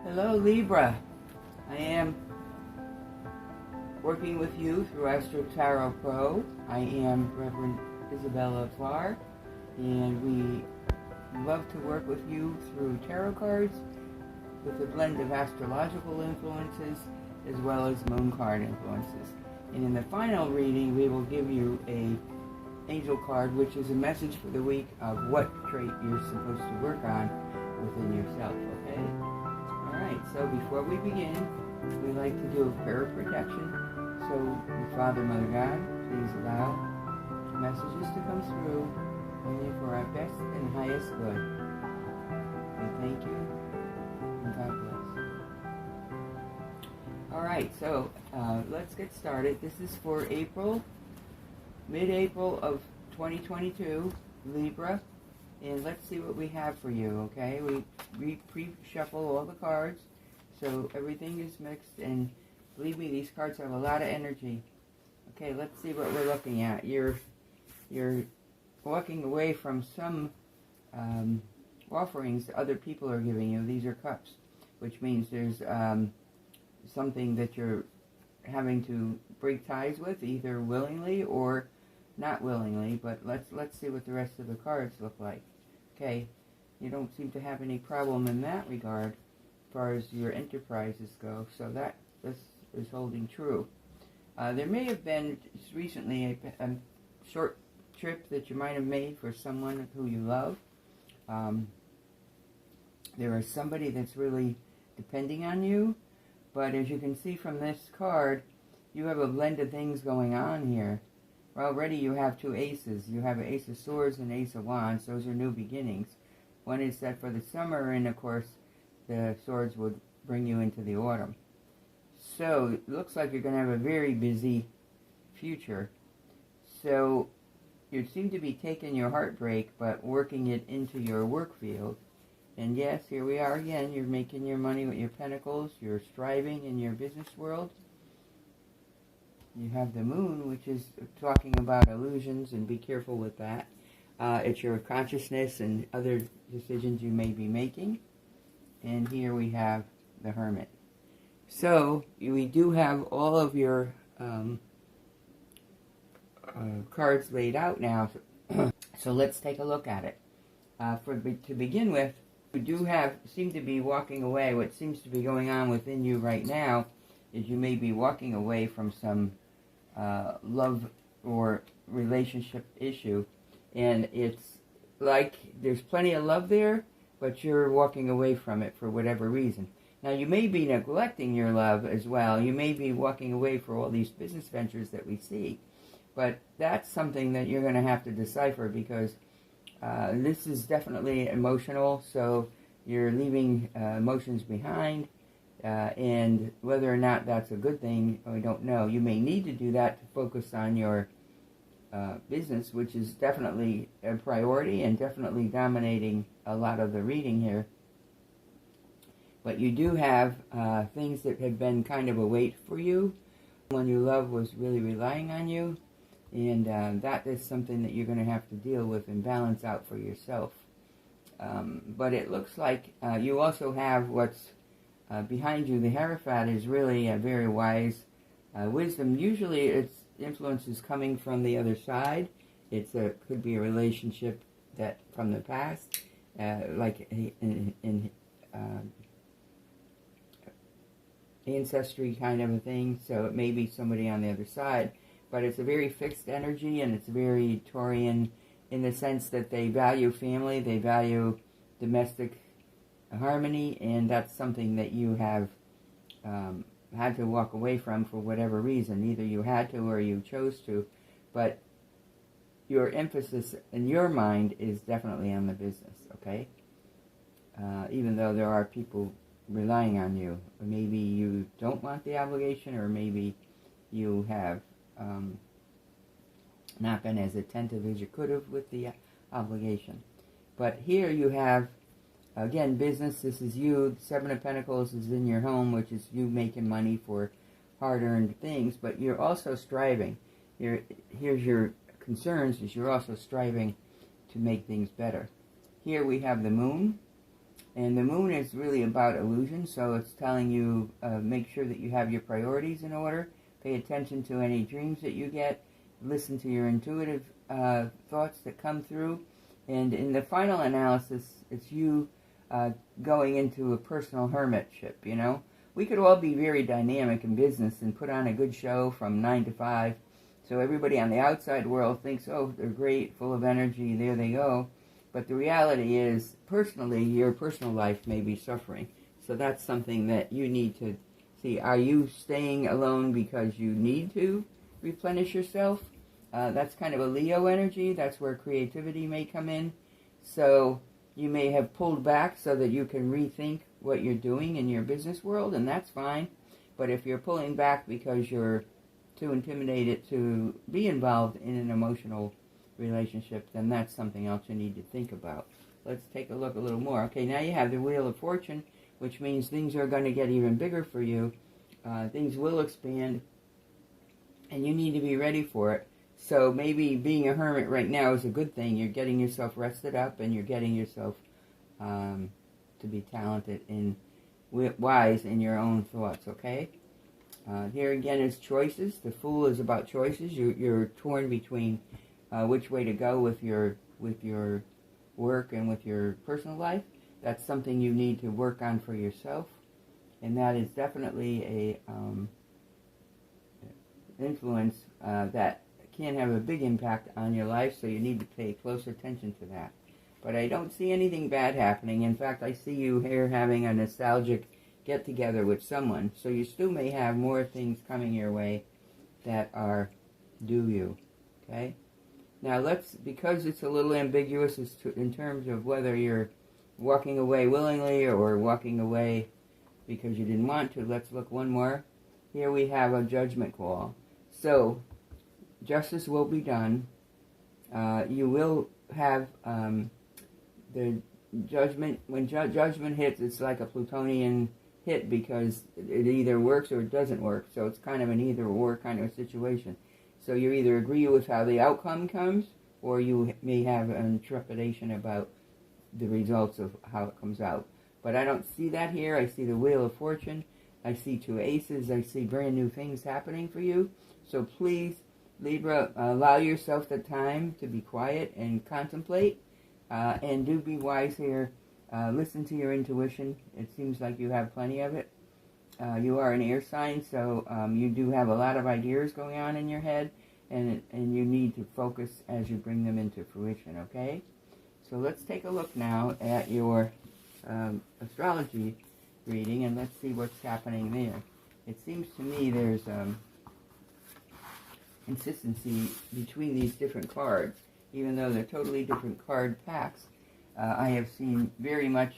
Hello Libra, I am working with you through AstroTarot.pro. I am Reverend Isabella Farr, and we love to work with you through tarot cards with a blend of astrological influences as well as moon card influences. And in the final reading, we will give you a angel card, which is a message for the week of what trait you're supposed to work on within yourself, okay? Alright, so before we begin, we like to do a prayer of protection. So, Father, Mother God, please allow messages to come through only for our best and highest good. We thank you, and God bless. Alright, so let's get started. This is for April, mid-April of 2022, Libra. And let's see what we have for you, okay? We pre-shuffle all the cards, so everything is mixed, and believe me, these cards have a lot of energy. Okay, let's see what we're looking at. You're walking away from some offerings other people are giving you. These are cups, which means there's something that you're having to break ties with, either willingly or not willingly, but let's see what the rest of the cards look like. Okay, you don't seem to have any problem in that regard as far as your enterprises go, so this is holding true. There may have been just recently a short trip that you might have made for someone who you love. There is somebody that's really depending on you, but as you can see from this card, you have a blend of things going on here. Already you have two aces. You have an ace of swords and ace of wands. Those are new beginnings. One is set for the summer, and of course the swords would bring you into the autumn. So it looks like you're going to have a very busy future. So you seem to be taking your heartbreak but working it into your work field. And yes, here we are again. You're making your money with your pentacles. You're striving in your business world. You have the moon, which is talking about illusions, and be careful with that. It's your consciousness and other decisions you may be making. And here we have the Hermit. So we do have all of your cards laid out now. So let's take a look at it. To begin with, you do seem to be walking away. What seems to be going on within you right now is you may be walking away from some love or relationship issue, and it's like there's plenty of love there, but you're walking away from it for whatever reason. Now, you may be neglecting your love as well. You may be walking away for all these business ventures that we see, but that's something that you're going to have to decipher, because this is definitely emotional, so you're leaving emotions behind. And whether or not that's a good thing, we don't know. You may need to do that to focus on your business, which is definitely a priority and definitely dominating a lot of the reading here. But you do have things that have been kind of a weight for you. Someone you love was really relying on you, and that is something that you're going to have to deal with and balance out for yourself. But it looks like you also have what's behind you. The Hierophant is really a very wise wisdom. Usually its influence is coming from the other side. It could be a relationship that from the past, like in ancestry kind of a thing. So it may be somebody on the other side. But it's a very fixed energy, and it's very Taurian in the sense that they value family, they value domestic harmony, and that's something that you have had to walk away from for whatever reason. Either you had to or you chose to, but your emphasis in your mind is definitely on the business, okay? Even though there are people relying on you. Maybe you don't want the obligation, or maybe you have not been as attentive as you could have with the obligation. But here you have, again, business. This is you. Seven of Pentacles is in your home, which is you making money for hard-earned things, but you're also striving. Here's your concerns, is you're also striving to make things better. Here we have the moon, And the moon is really about illusion, so it's telling you make sure that you have your priorities in order. Pay attention to any dreams that you get. Listen to your intuitive thoughts that come through. And in the final analysis, it's you going into a personal hermitship, you know. We could all be very dynamic in business and put on a good show from 9 to 5. So everybody on the outside world thinks, oh, they're great, full of energy, there they go. But the reality is, personally, your personal life may be suffering. So that's something that you need to see. Are you staying alone because you need to replenish yourself? That's kind of a Leo energy. That's where creativity may come in. So you may have pulled back so that you can rethink what you're doing in your business world, and that's fine. But if you're pulling back because you're too intimidated to be involved in an emotional relationship, then that's something else you need to think about. Let's take a look a little more. Okay, now you have the Wheel of Fortune, which means things are going to get even bigger for you. Things will expand, and you need to be ready for it. So maybe being a hermit right now is a good thing. You're getting yourself rested up, and you're getting yourself to be talented and wise in your own thoughts, okay? Here again is choices. The Fool is about choices. You're torn between which way to go with your work and with your personal life. That's something you need to work on for yourself, and that is definitely a influence that can have a big impact on your life, so you need to pay close attention to that. But I don't see anything bad happening. In fact, I see you here having a nostalgic get-together with someone, so you still may have more things coming your way that are due you, okay? Now because it's a little ambiguous in terms of whether you're walking away willingly or walking away because you didn't want to, let's look one more. Here we have a judgment call. So, justice will be done. You will have the judgment. When judgment hits, it's like a Plutonian hit because it either works or it doesn't work. So it's kind of an either-or kind of a situation. So you either agree with how the outcome comes, or you may have an trepidation about the results of how it comes out. But I don't see that here. I see the Wheel of Fortune. I see 2 aces. I see brand new things happening for you. So please, Libra, allow yourself the time to be quiet and contemplate. And do be wise here. Listen to your intuition. It seems like you have plenty of it. You are an air sign, so you do have a lot of ideas going on in your head, and you need to focus as you bring them into fruition, okay? So let's take a look now at your astrology reading, and let's see what's happening there. It seems to me there's consistency between these different cards, even though they're totally different card packs. I have seen very much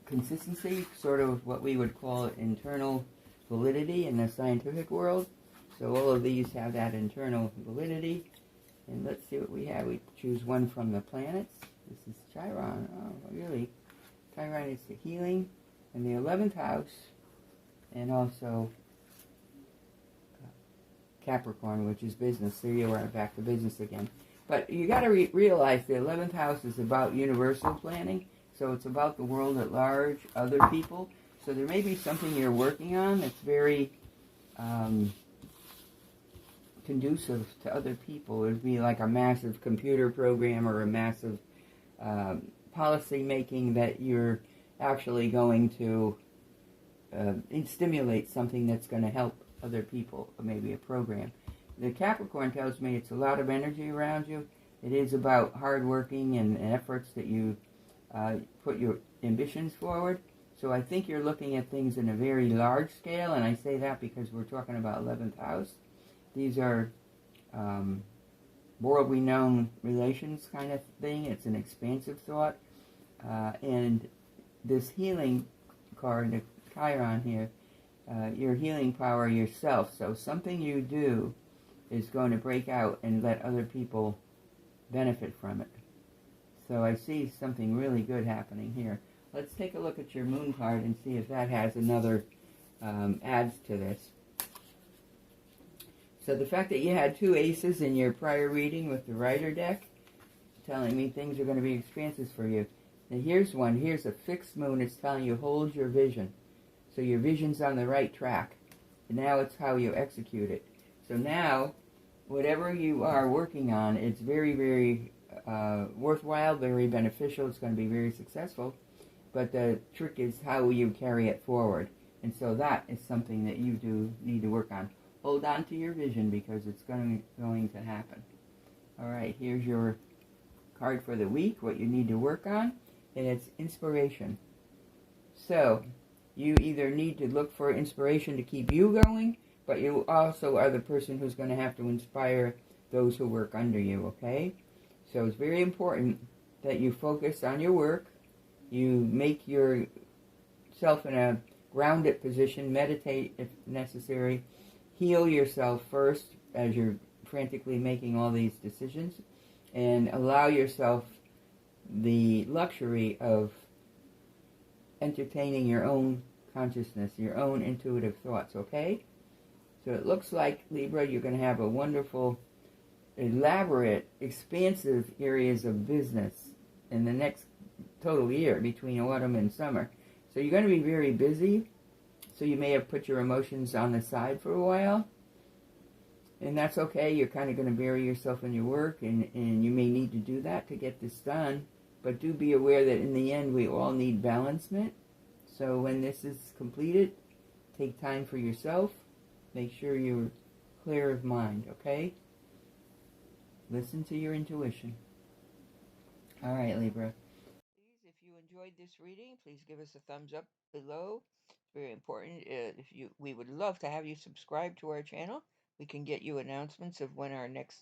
consistency, sort of what we would call internal validity in the scientific world. So all of these have that internal validity. And let's see what we have. We choose one from the planets. This is Chiron. Oh, really? Chiron is the healing in the 11th house, and also Capricorn, which is business. There you are, back to business again. But you got to realize the 11th house is about universal planning. So it's about the world at large, other people. So there may be something you're working on that's very conducive to other people. It would be like a massive computer program or a massive policy making that you're actually going to stimulate something that's going to help other people, or maybe a program. The Capricorn tells me it's a lot of energy around you. It is about hard working and efforts that you put your ambitions forward. So I think you're looking at things in a very large scale, and I say that because we're talking about 11th house. These are worldly known relations kind of thing. It's an expansive thought. And this healing card, the Chiron here, your healing power yourself. So something you do is going to break out and let other people benefit from it. So I see something really good happening here. Let's take a look at your moon card and see if that has another adds to this. So the fact that you had 2 aces in your prior reading with the Rider deck, telling me things are going to be expansive for you. And here's one. Here's a fixed moon. It's telling you hold your vision. So your vision's on the right track. And now it's how you execute it. So now, whatever you are working on, it's very, very worthwhile, very beneficial. It's going to be very successful. But the trick is how you carry it forward. And so that is something that you do need to work on. Hold on to your vision because it's going to happen. All right, here's your card for the week, what you need to work on, and it's inspiration. So you either need to look for inspiration to keep you going, but you also are the person who's going to have to inspire those who work under you, okay? So it's very important that you focus on your work, you make yourself in a grounded position, meditate if necessary, heal yourself first as you're frantically making all these decisions, and allow yourself the luxury of entertaining your own consciousness, your own intuitive thoughts, okay? So it looks like, Libra, you're going to have a wonderful, elaborate, expansive areas of business in the next total year between autumn and summer. So you're going to be very busy, so you may have put your emotions on the side for a while. And that's okay. You're kind of going to bury yourself in your work, and you may need to do that to get this done. But do be aware that in the end, we all need balancement. So when this is completed, take time for yourself. Make sure you're clear of mind, okay? Listen to your intuition. All right, Libra. Please, if you enjoyed this reading, please give us a thumbs up below. It's very important. We would love to have you subscribe to our channel. We can get you announcements of when our next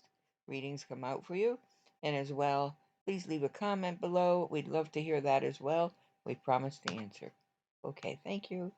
readings come out for you. And as well, please leave a comment below. We'd love to hear that as well. We promise to answer. Okay, thank you.